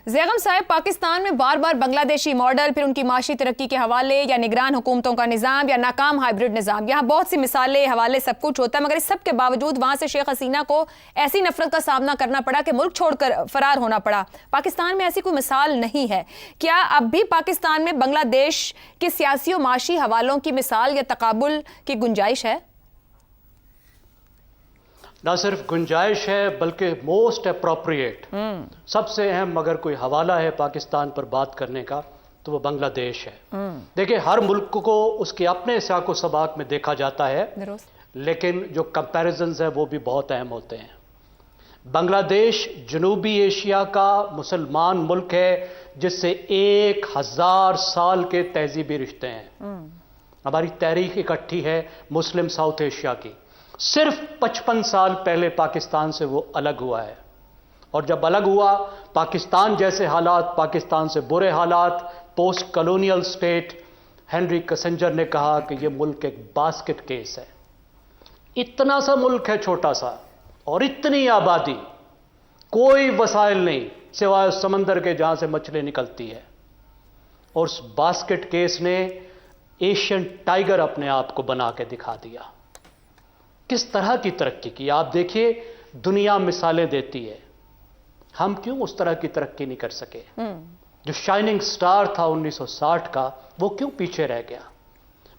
زیغم صاحب، پاکستان میں بار بار بنگلہ دیشی ماڈل، پھر ان کی معاشی ترقی کے حوالے یا نگران حکومتوں کا نظام یا ناکام ہائیبرڈ نظام، یہاں بہت سی مثالیں، حوالے سب کچھ ہوتا ہے، مگر اس سب کے باوجود وہاں سے شیخ حسینہ کو ایسی نفرت کا سامنا کرنا پڑا کہ ملک چھوڑ کر فرار ہونا پڑا۔ پاکستان میں ایسی کوئی مثال نہیں ہے۔ کیا اب بھی پاکستان میں بنگلہ دیش کے سیاسی و معاشی حوالوں کی مثال یا تقابل کی گنجائش ہے؟ نہ صرف گنجائش ہے بلکہ موسٹ اپروپریٹ، سب سے اہم اگر کوئی حوالہ ہے پاکستان پر بات کرنے کا تو وہ بنگلہ دیش ہے۔ دیکھیں، ہر ملک کو اس کے اپنے سیاق و سباق میں دیکھا جاتا ہے، لیکن جو کمپیریزنز ہیں وہ بھی بہت اہم ہوتے ہیں۔ بنگلہ دیش جنوبی ایشیا کا مسلمان ملک ہے جس سے 1000 سال کے تہذیبی رشتے ہیں۔ ہماری تاریخ اکٹھی ہے مسلم ساؤتھ ایشیا کی۔ صرف 55 سال پہلے پاکستان سے وہ الگ ہوا ہے، اور جب الگ ہوا پاکستان جیسے حالات، پاکستان سے برے حالات، post colonial state, Henry Kissinger نے کہا کہ یہ ملک ایک باسکٹ کیس ہے۔ اتنا سا ملک ہے، چھوٹا سا، اور اتنی آبادی، کوئی وسائل نہیں سوائے سمندر کے جہاں سے مچھلی نکلتی ہے، اور اس باسکٹ کیس نے ایشین ٹائیگر اپنے آپ کو بنا کے دکھا دیا۔ کس طرح کی ترقی کی آپ دیکھیے، دنیا مثالیں دیتی ہے، ہم کیوں اس طرح کی ترقی نہیں کر سکے؟ جو شائننگ سٹار تھا 1960 کا، وہ کیوں پیچھے رہ گیا؟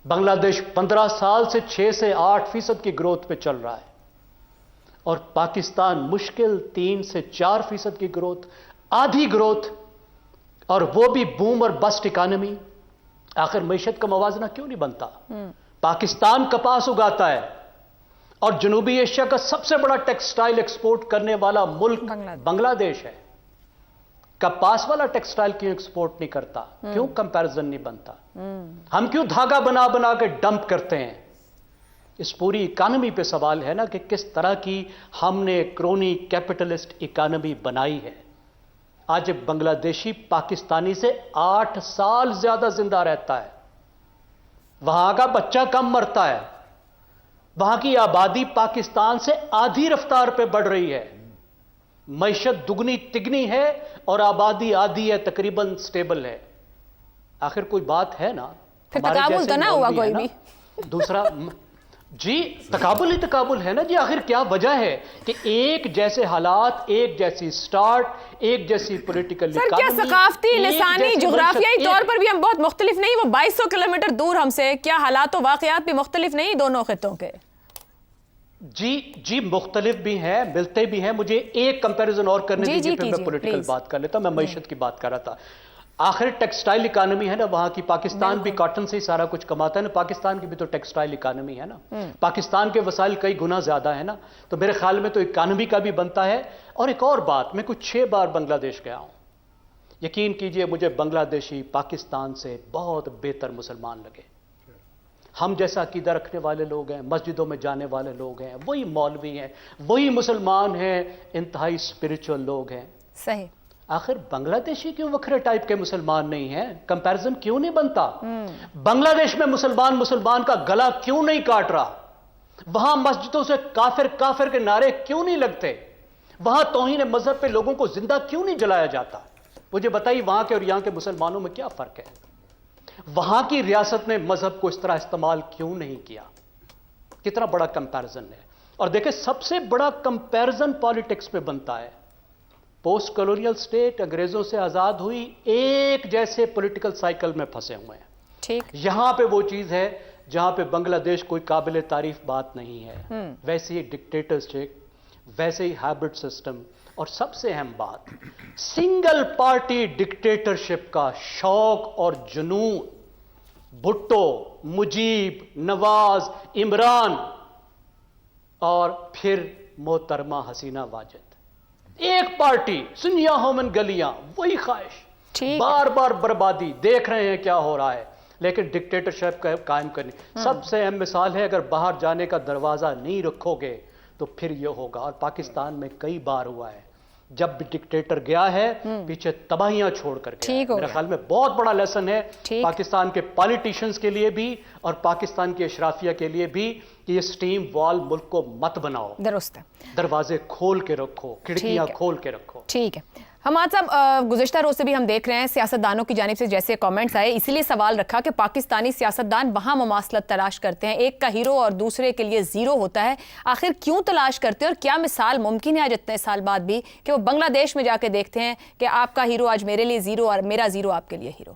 بنگلہ دیش 15 سال سے 6 سے 8% کی گروتھ پہ چل رہا ہے، اور پاکستان مشکل 3 سے 4% کی گروتھ، آدھی گروتھ، اور وہ بھی بوم اور بسٹ اکانومی۔ آخر معیشت کا موازنہ کیوں نہیں بنتا؟ پاکستان کپاس اگاتا ہے، اور جنوبی ایشیا کا سب سے بڑا ٹیکسٹائل ایکسپورٹ کرنے والا ملک بنگلہ دیش ہے۔ کپاس والا ٹیکسٹائل کیوں ایکسپورٹ نہیں کرتا؟ کیوں کمپیرزن نہیں بنتا؟ ہم کیوں دھاگا بنا بنا کے ڈمپ کرتے ہیں؟ اس پوری اکانومی پہ سوال ہے نا کہ کس طرح کی ہم نے کرونی کیپٹلسٹ اکانومی بنائی ہے۔ آج ایک بنگلہ دیشی پاکستانی سے 8 سال زیادہ زندہ رہتا ہے، وہاں کا بچہ کم مرتا ہے، وہاں کی آبادی پاکستان سے آدھی رفتار پہ بڑھ رہی ہے، معیشت دگنی تگنی ہے، اور آبادی آدھی ہے، تقریباً سٹیبل ہے۔ آخر کوئی بات ہے نا؟ پھر تقابل تو نہ ہوا کوئی بھی۔ دوسرا جی تقابل ہی تقابل ہے نا جی۔ آخر کیا وجہ ہے کہ ایک جیسے حالات، ایک جیسی سٹارٹ، ایک جیسی پولیٹیکل سر، کیا ثقافتی، لسانی، جغرافیائی طور پر بھی ہم بہت مختلف نہیں؟ وہ 2200 کلومیٹر دور ہم سے، کیا حالات و واقعات بھی مختلف نہیں دونوں خطوں کے؟ جی مختلف بھی ہیں، ملتے بھی ہیں۔ مجھے ایک کمپیریزن اور کرنے دیجیے، پھر میں پولیٹیکل بات کر لیتا ہوں۔ میں معیشت کی بات کر رہا تھا۔ آخر ٹیکسٹائل اکانومی ہے نا وہاں کی، پاکستان بھی کاٹن سے ہی سارا کچھ کماتا ہے نا، پاکستان کی بھی تو ٹیکسٹائل اکانومی ہے نا۔ پاکستان کے وسائل کئی گنا زیادہ ہے نا، تو میرے خیال میں تو اکانومی کا بھی بنتا ہے۔ اور ایک اور بات، میں کچھ 6 بار بنگلہ دیش گیا ہوں، یقین کیجئے مجھے بنگلہ دیشی پاکستان سے بہت بہتر مسلمان لگے۔ ہم جیسا عقیدہ رکھنے والے لوگ ہیں، مسجدوں میں جانے والے لوگ ہیں، وہی مولوی ہیں، وہی مسلمان ہیں، انتہائی اسپرچول لوگ ہیں۔ صحیح۔ آخر بنگلہ دیشی کیوں وکھرے ٹائپ کے مسلمان نہیں ہیں؟ کمپیرزن کیوں نہیں بنتا؟ بنگلہ دیش میں مسلمان کا گلا کیوں نہیں کاٹ رہا؟ وہاں مسجدوں سے کافر کافر کے نعرے کیوں نہیں لگتے؟ وہاں توہین مذہب پہ لوگوں کو زندہ کیوں نہیں جلایا جاتا؟ مجھے بتائیے وہاں کے اور یہاں کے مسلمانوں میں کیا فرق ہے؟ وہاں کی ریاست نے مذہب کو اس طرح استعمال کیوں نہیں کیا؟ کتنا بڑا کمپیرزن ہے۔ اور دیکھیں، سب سے بڑا کمپیرزن پالیٹکس پہ بنتا ہے۔ پوسٹ کلونیل سٹیٹ انگریزوں سے آزاد ہوئی، ایک جیسے پولیٹیکل سائیکل میں پھنسے ہوئے ہیں۔ ٹھیک۔ یہاں پہ وہ چیز ہے جہاں پہ بنگلہ دیش کوئی قابل تعریف بات نہیں ہے، ویسے ہی ڈکٹیٹرشپ، ویسے ہی ہائبرڈ سسٹم، اور سب سے اہم بات، سنگل پارٹی ڈکٹیٹرشپ کا شوق اور جنون۔ بھٹو، مجیب، نواز، عمران، اور پھر محترمہ حسینہ واجد، ایک پارٹی، سنیا ہومن گلیاں، وہی خواہش، بار بار بربادی۔ دیکھ رہے ہیں کیا ہو رہا ہے، لیکن ڈکٹیٹرشپ قائم کرنی سب سے اہم مثال ہے۔ اگر باہر جانے کا دروازہ نہیں رکھو گے تو پھر یہ ہوگا، اور پاکستان میں کئی بار ہوا ہے۔ جب بھی ڈکٹیٹر گیا ہے پیچھے تباہیاں چھوڑ کر گیا ہے۔ میرے خیال میں بہت بڑا لیسن ہے پاکستان کے پالیٹیشنز کے لیے بھی اور پاکستان کی اشرافیہ کے لیے بھی کہ یہ سٹیم وال ملک کو مت بناؤ، درست ہے، دروازے کھول کے رکھو، کھڑکیاں کھول کے رکھو۔ ٹھیک ہے۔ हमाद साहब, गुज़िश्ता रोज़ से भी हम देख रहे हैं सियासतदानों की जानिब से जैसे कमेंट्स आए, इसीलिए सवाल रखा कि पाकिस्तानी सियासतदान वहाँ मुमासलत तलाश करते हैं, एक का हीरो और दूसरे के लिए ज़ीरो होता है। आखिर क्यों तलाश करते हैं और क्या मिसाल मुमकिन है आज इतने साल बाद भी कि वो बांग्लादेश में जाके देखते हैं कि आपका हीरो आज मेरे लिए ज़ीरो और मेरा ज़ीरो आपके लिए हीरो?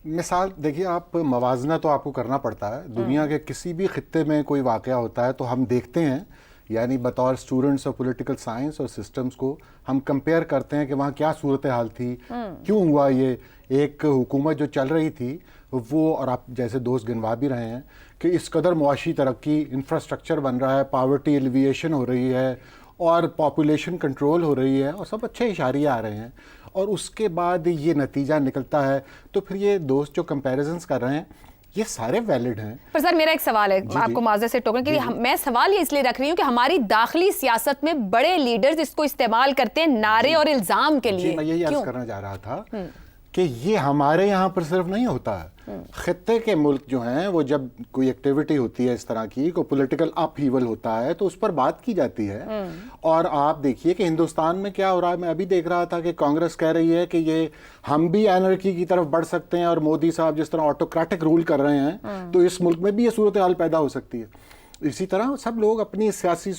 मिसाल देखिए, आप मवाजना तो आपको करना पड़ता है। दुनिया के किसी भी खित्ते में कोई वाक़या होता है तो हम देखते हैं, यानी बतौर स्टूडेंट्स ऑफ पॉलिटिकल साइंस और सिस्टम्स को हम कंपेयर करते हैं कि वहाँ क्या सूरत हाल थी, क्यों हुआ ये। एक हुकूमत जो चल रही थी वो, और आप जैसे दोस्त गिनवा भी रहे हैं कि इस कदर मुआशी तरक्की, इंफ्रास्ट्रक्चर बन रहा है, पावर्टी एलिविएशन हो रही है और पॉपुलेशन कंट्रोल हो रही है और सब अच्छे इशारे आ रहे हैं, और उसके बाद ये नतीजा निकलता है। तो फिर ये दोस्त जो कंपैरिजन्स कर रहे हैं ये सारे वैलिड हैं। पर सर मेरा एक सवाल है, आपको माजरत से टोकने के लिए, मैं सवाल ये इसलिए रख रही हूँ कि हमारी दाखिली सियासत में बड़े लीडर्स इसको इस्तेमाल करते हैं नारे और इल्जाम के लिए। मैं यही अर्ज करना चाह रहा था कि ये हमारे यहाँ पर सिर्फ नहीं होता है। खित्ते के मुल्क जो हैं वो जब कोई एक्टिविटी होती है इस तरह की, कोई पॉलिटिकल अपहीवल होता है तो उस पर बात की जाती है। और आप देखिए कि हिंदुस्तान में क्या हो रहा है। मैं अभी देख रहा था कि कांग्रेस कह रही है कि ये हम भी एनर्की की तरफ बढ़ सकते हैं और मोदी साहब जिस तरह ऑटोक्रेटिक रूल कर रहे हैं तो इस मुल्क में भी ये सूरत हाल पैदा हो सकती है। इसी तरह सब लोग अपनी सियासी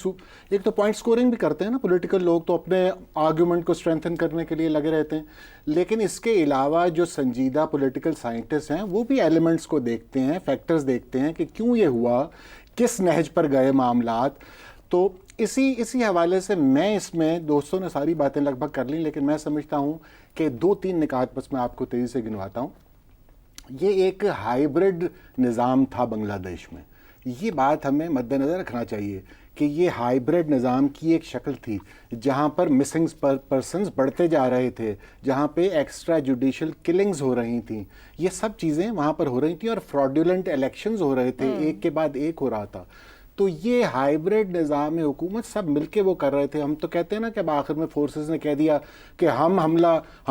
एक तो पॉइंट स्कोरिंग भी करते हैं ना, पॉलिटिकल लोग तो अपने आर्गुमेंट को स्ट्रेंथन करने के लिए लगे रहते हैं, लेकिन इसके अलावा जो संजीदा पॉलिटिकल साइंटिस्ट हैं वो भी एलिमेंट्स को देखते हैं, फैक्टर्स देखते हैं कि क्यों ये हुआ, किस नहज पर गए मामलात। तो इसी हवाले से मैं इसमें, दोस्तों ने सारी बातें लगभग कर ली, लेकिन मैं समझता हूँ कि 2-3 निकात बस मैं आपको तेज़ी से गिनवाता हूँ। ये एक हाइब्रिड निज़ाम था बांग्लादेश में, ये बात हमें मद्देनज़र रखना चाहिए कि ये हाइब्रिड निज़ाम की एक शक्ल थी जहाँ पर मिसिंग पर्सन्स बढ़ते जा रहे थे, जहाँ पे एक्स्ट्रा जुडिशल किलिंग्स हो रही थी, ये सब चीज़ें वहाँ पर हो रही थी और फ्रॉडुलेंट इलेक्शंस हो रहे थे, एक के बाद एक हो रहा था। तो ये हाइब्रिड निज़ाम हुकूमत सब मिलके वो कर रहे थे। हम तो कहते हैं ना कि अब आखिर में फोर्सेस ने कह दिया कि हम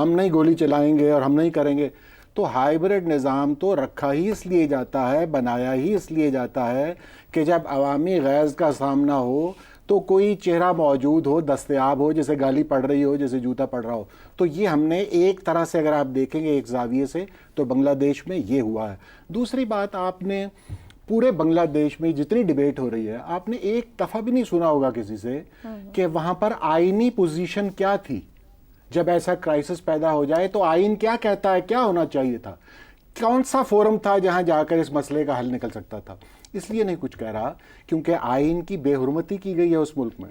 नहीं गोली चलाएंगे और हम नहीं करेंगे। तो हाइब्रिड निज़ाम तो रखा ही इसलिए जाता है, बनाया ही इसलिए जाता है कि जब अवामी गैज़ का सामना हो तो कोई चेहरा मौजूद हो, दस्तयाब हो, जैसे गाली पड़ रही हो, जैसे जूता पड़ रहा हो। तो ये हमने एक तरह से अगर आप देखेंगे एक जाविये से तो बांग्लादेश में ये हुआ है। दूसरी बात, आपने पूरे बांग्लादेश में जितनी डिबेट हो रही है आपने एक दफ़ा भी नहीं सुना होगा किसी से कि वहाँ पर आईनी पोजीशन क्या थी। जब ऐसा क्राइसिस पैदा हो जाए तो आइन क्या कहता है, क्या होना चाहिए था, कौन सा फोरम था जहां जाकर इस मसले का हल निकल सकता था। इसलिए नहीं कुछ कह रहा क्योंकि आइन की बेहुरमती की गई है उस मुल्क में।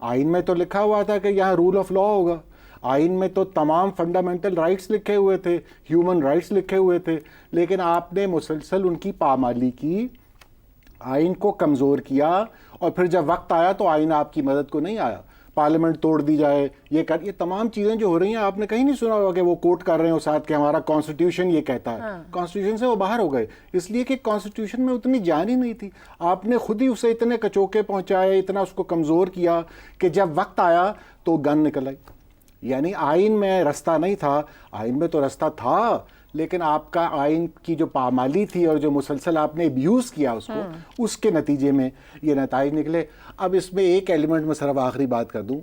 आइन में तो लिखा हुआ था कि यहाँ रूल ऑफ लॉ होगा, आइन में तो तमाम फंडामेंटल राइट्स लिखे हुए थे, ह्यूमन राइट्स लिखे हुए थे, लेकिन आपने मुसलसल उनकी पामाली की, आइन को कमज़ोर किया, और फिर जब वक्त आया तो आइन आपकी मदद को नहीं आया। पार्लियामेंट तोड़ दी जाए, ये तमाम चीज़ें जो हो रही हैं आपने कहीं नहीं सुना होगा कि वो कोर्ट कर रहे हो साथ कि हमारा कॉन्स्टिट्यूशन ये कहता है। कॉन्स्टिट्यूशन से वो बाहर हो गए इसलिए कि कॉन्स्टिट्यूशन में उतनी जान ही नहीं थी। आपने खुद ही उसे इतने कचोके पहुंचाए, इतना उसको कमज़ोर किया कि जब वक्त आया तो गन निकल आई। यानी आइन में रास्ता नहीं था, आइन में तो रास्ता था, लेकिन आपका आइन की जो पामाली थी और जो मुसलसल आपने अब्यूज़ किया उसको, उसके नतीजे में ये नताइज निकले। अब इसमें एक एलिमेंट में सिर्फ आखिरी बात कर दूं,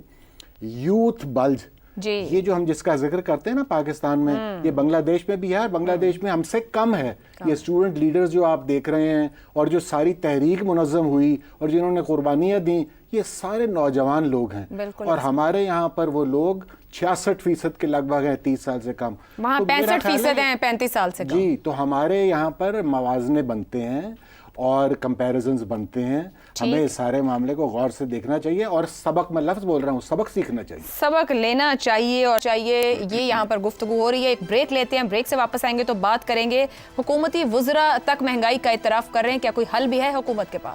यूथ बल्ज, ये जो हम जिसका जिक्र करते हैं ना पाकिस्तान में, ये बांग्लादेश में भी है और बांग्लादेश में हमसे कम है। ये स्टूडेंट लीडर्स जो आप देख रहे हैं और जो सारी तहरीक मुनज़्ज़म हुई और जिन्होंने कुर्बानियाँ दी, ये सारे नौजवान लोग हैं। और हमारे यहाँ पर वो लोग 66% के लगभग हैं, 30 साल से कम। वहाँ 65% हैं 35 साल से कम। जी, तो हमारे यहाँ पर मवाज़ने बनते हैं और कंपैरिजन्स बनते हैं। हमें इस सारे मामले को गौर से देखना चाहिए और सबक, मैं लफ्ज़ बोल रहा हूँ, सबक सीखना चाहिए, सबक लेना चाहिए। और ये यहाँ पर गुफ्तगू हो रही है। एक ब्रेक लेते हैं, ब्रेक से वापस आएंगे तो बात करेंगे। हुकूमती वुज़रा तक महंगाई का इतराफ़ कर रहे हैं, क्या कोई हल भी है हुकूमत के पास?